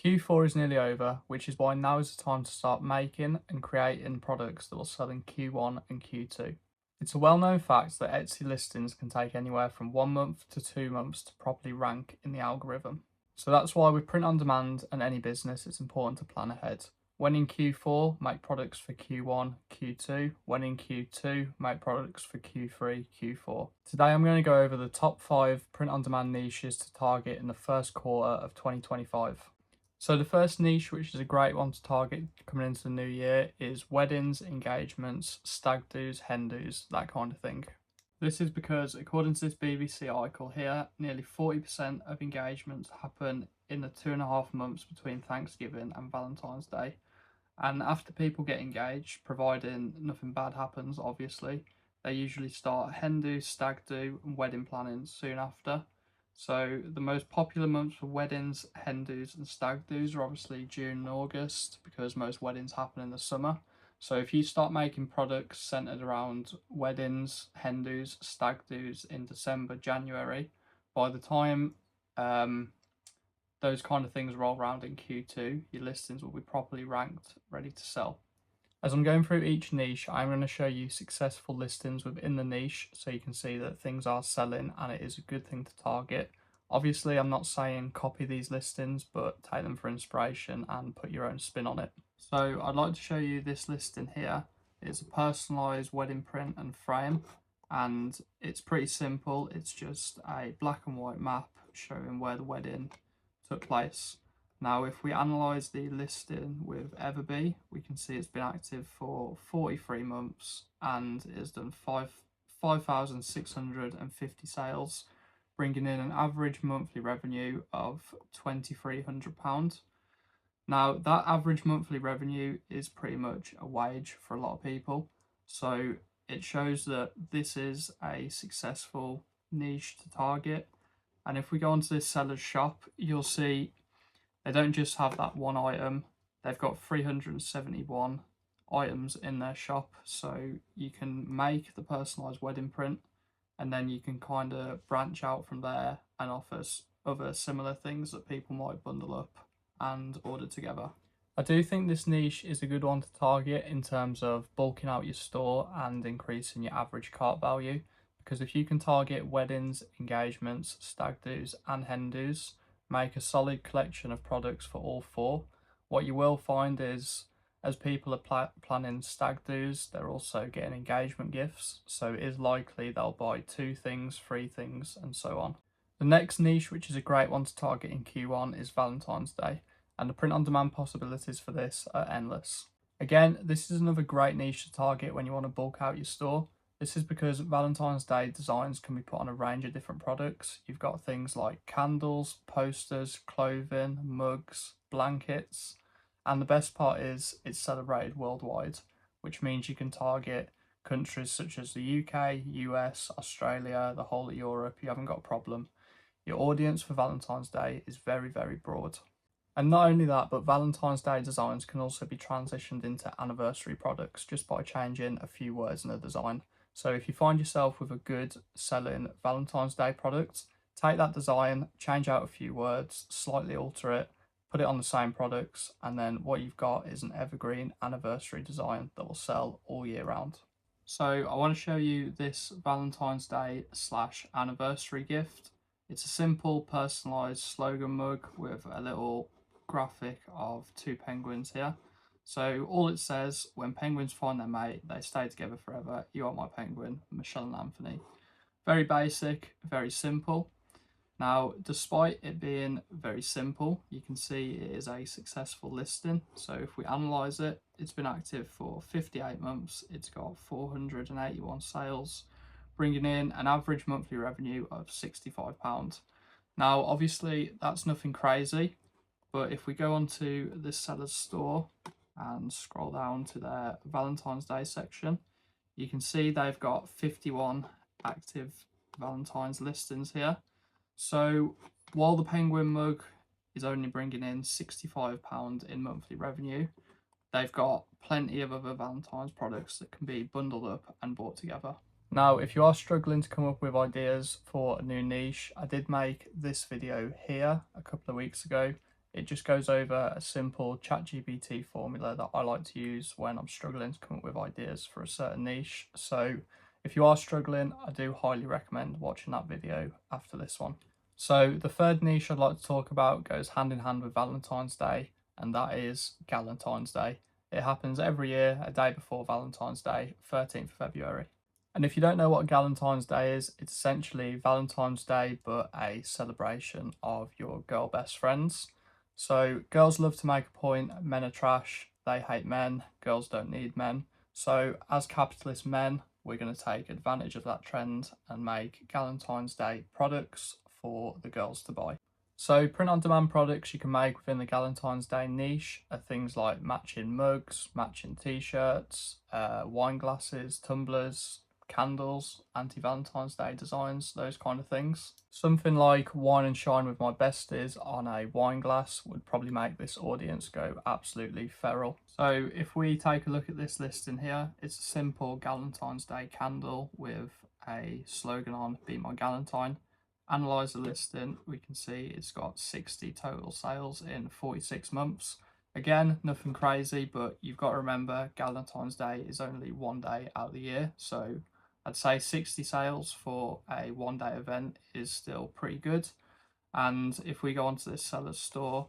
Q4 is nearly over, which is why now is the time to start making and creating products that will sell in Q1 and Q2. It's a well-known fact that Etsy listings can take anywhere from 1 month to 2 months to properly rank in the algorithm. So that's why with print on demand and any business, it's important to plan ahead. When in Q4, make products for Q1, Q2. When in Q2, make products for Q3, Q4. Today I'm going to go over the top 5 print on demand niches to target in the first quarter of 2025. So the first niche, which is a great one to target coming into the new year, is weddings, engagements, stag do's, hen do's, that kind of thing. This is because, according to this BBC article here, nearly 40% of engagements happen in the 2.5 months between Thanksgiving and Valentine's Day. And after people get engaged, providing nothing bad happens, obviously, they usually start hen do, stag do, and wedding planning soon after. So the most popular months for weddings, hen do's and stag do's are obviously June and August, because most weddings happen in the summer. So if you start making products centered around weddings, hen do's, stag do's in December, January, by the time those kind of things roll around in Q2, your listings will be properly ranked, ready to sell. As I'm going through each niche, I'm going to show you successful listings within the niche so you can see that things are selling and it is a good thing to target. Obviously, I'm not saying copy these listings, but take them for inspiration and put your own spin on it. So I'd like to show you this listing here. It's a personalised wedding print and frame, and it's pretty simple. It's just a black and white map showing where the wedding took place. Now, if we analyse the listing with EverBee, we can see it's been active for 43 months and it has done 5,650 sales, bringing in an average monthly revenue of £2,300. Now, that average monthly revenue is pretty much a wage for a lot of people. So it shows that this is a successful niche to target. And if we go onto this seller's shop, you'll see they don't just have that one item, they've got 371 items in their shop. So you can make the personalised wedding print and then you can kind of branch out from there and offer other similar things that people might bundle up and order together. I do think this niche is a good one to target in terms of bulking out your store and increasing your average cart value, because if you can target weddings, engagements, stag do's and hen do's, make a solid collection of products for all four, what you will find is as people are planning stag do's, they're also getting engagement gifts, so it is likely they'll buy 2 things, 3 things and so on. The next niche, which is a great one to target in Q1, is Valentine's Day, and the print on demand possibilities for this are endless. Again, this is another great niche to target when you want to bulk out your store. This is because Valentine's Day designs can be put on a range of different products. You've got things like candles, posters, clothing, mugs, blankets, and the best part is it's celebrated worldwide, which means you can target countries such as the UK, US, Australia, the whole of Europe. You haven't got a problem. Your audience for Valentine's Day is very, very broad. And not only that, but Valentine's Day designs can also be transitioned into anniversary products just by changing a few words in the design. So if you find yourself with a good selling Valentine's Day product, take that design, change out a few words, slightly alter it, put it on the same products, and then what you've got is an evergreen anniversary design that will sell all year round. So I want to show you this Valentine's Day / anniversary gift. It's a simple personalised slogan mug with a little graphic of 2 penguins here. So all it says, when penguins find their mate, they stay together forever. You are my penguin, Michelle and Anthony. Very basic, very simple. Now, despite it being very simple, you can see it is a successful listing. So if we analyse it, it's been active for 58 months. It's got 481 sales, bringing in an average monthly revenue of £65. Now, obviously, that's nothing crazy, but if we go onto this seller's store and scroll down to their Valentine's Day section, you can see they've got 51 active Valentine's listings here. So while the penguin mug is only bringing in £65 in monthly revenue, they've got plenty of other Valentine's products that can be bundled up and bought together. Now, if you are struggling to come up with ideas for a new niche, I did make this video here a couple of weeks ago. It just goes over a simple ChatGPT formula that I like to use when I'm struggling to come up with ideas for a certain niche. So if you are struggling, I do highly recommend watching that video after this one. So the third niche I'd like to talk about goes hand in hand with Valentine's Day, and that is Galentine's Day. It happens every year, a day before Valentine's Day, 13th of February. And if you don't know what Galentine's Day is, it's essentially Valentine's Day, but a celebration of your girl best friends. So girls love to make a point, men are trash, they hate men, girls don't need men. So as capitalist men, we're going to take advantage of that trend and make Galentine's Day products for the girls to buy. So print-on-demand products you can make within the Galentine's Day niche are things like matching mugs, matching t-shirts, wine glasses, tumblers, candles, anti-Valentine's Day designs, those kind of things. Something like wine and shine with my besties on a wine glass would probably make this audience go absolutely feral. So if we take a look at this listing here, it's a simple Galentine's Day candle with a slogan on, "Be My Galentine." Analyze the listing, we can see it's got 60 total sales in 46 months. Again, nothing crazy, but you've got to remember Galentine's Day is only one day out of the year, so I'd say 60 sales for a one-day event is still pretty good. And if we go onto this seller's store,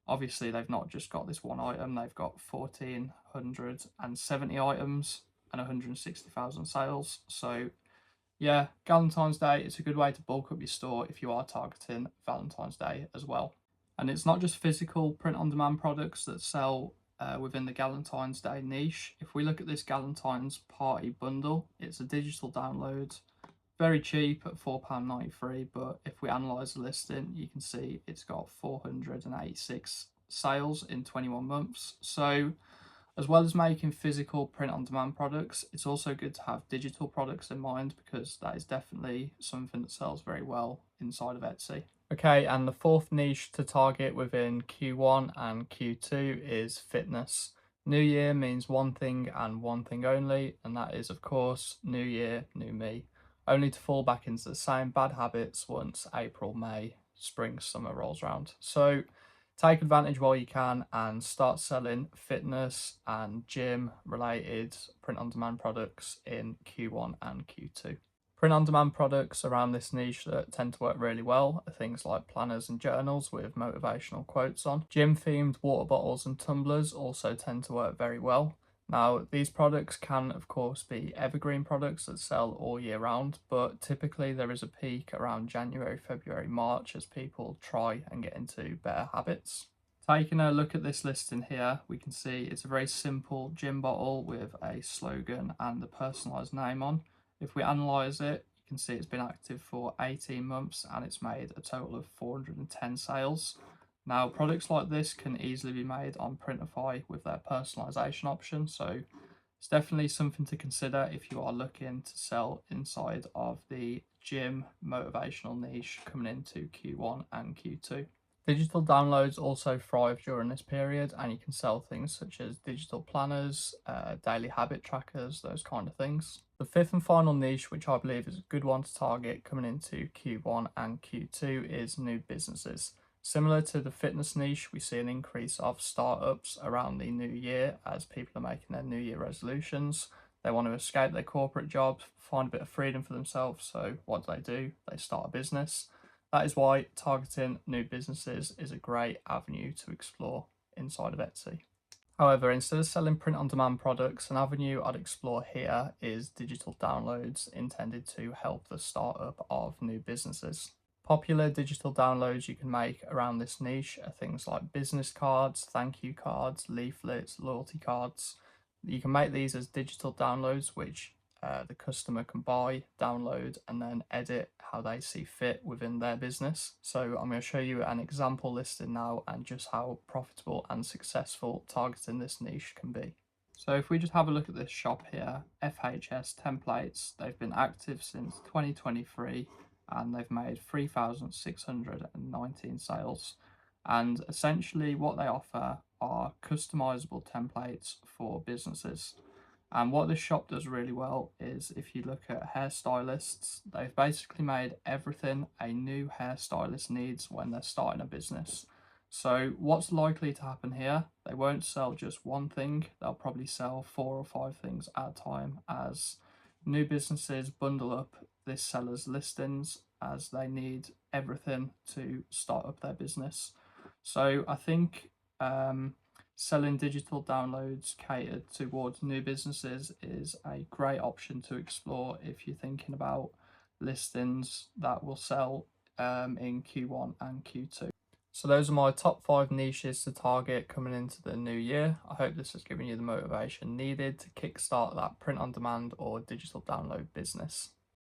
obviously they've not just got this one item, they've got 1,470 items and 160,000 sales. So yeah, Galentine's Day, it's a good way to bulk up your store if you are targeting Valentine's Day as well. And it's not just physical print-on-demand products that sell within the Galentine's Day niche. If we look at this Galentine's Party Bundle, it's a digital download, very cheap at £4.93, but if we analyse the listing, you can see it's got 486 sales in 21 months. So as well as making physical print-on-demand products, it's also good to have digital products in mind because that is definitely something that sells very well inside of Etsy. Okay, and the fourth niche to target within Q1 and Q2 is fitness. New year means one thing and one thing only, and that is, of course, new year, new me. Only to fall back into the same bad habits once April, May, spring, summer rolls around. So take advantage while you can and start selling fitness and gym related print-on-demand products in Q1 and Q2. Print-on-demand products around this niche that tend to work really well are things like planners and journals with motivational quotes on. Gym-themed water bottles and tumblers also tend to work very well. Now, these products can, of course, be evergreen products that sell all year round, but typically there is a peak around January, February, March as people try and get into better habits. Taking a look at this listing here, we can see it's a very simple gym bottle with a slogan and a personalised name on. If we analyse it, you can see it's been active for 18 months and it's made a total of 410 sales. Now, products like this can easily be made on Printify with their personalisation option, so it's definitely something to consider if you are looking to sell inside of the gym motivational niche coming into Q1 and Q2. Digital downloads also thrive during this period, and you can sell things such as digital planners, daily habit trackers, those kind of things. The fifth and final niche, which I believe is a good one to target coming into Q1 and Q2, is new businesses. Similar to the fitness niche, we see an increase of startups around the new year as people are making their new year resolutions. They want to escape their corporate jobs, find a bit of freedom for themselves, so what do? They start a business. That is why targeting new businesses is a great avenue to explore inside of Etsy. However, instead of selling print-on-demand products, an avenue I'd explore here is digital downloads intended to help the startup of new businesses. Popular digital downloads you can make around this niche are things like business cards, thank you cards, leaflets, loyalty cards. You can make these as digital downloads, which the customer can buy, download, and then edit how they see fit within their business. So I'm going to show you an example listing now and just how profitable and successful targeting this niche can be. So if we just have a look at this shop here, FHS Templates, they've been active since 2023 and they've made 3,619 sales. And essentially what they offer are customizable templates for businesses. And what this shop does really well is if you look at hairstylists, they've basically made everything a new hairstylist needs when they're starting a business. So what's likely to happen here? They won't sell just one thing, they'll probably sell 4 or 5 things at a time as new businesses bundle up this seller's listings as they need everything to start up their business. So I think selling digital downloads catered towards new businesses is a great option to explore if you're thinking about listings that will sell in Q1 and Q2. So those are my top 5 niches to target coming into the new year. I hope this has given you the motivation needed to kickstart that print on demand or digital download business.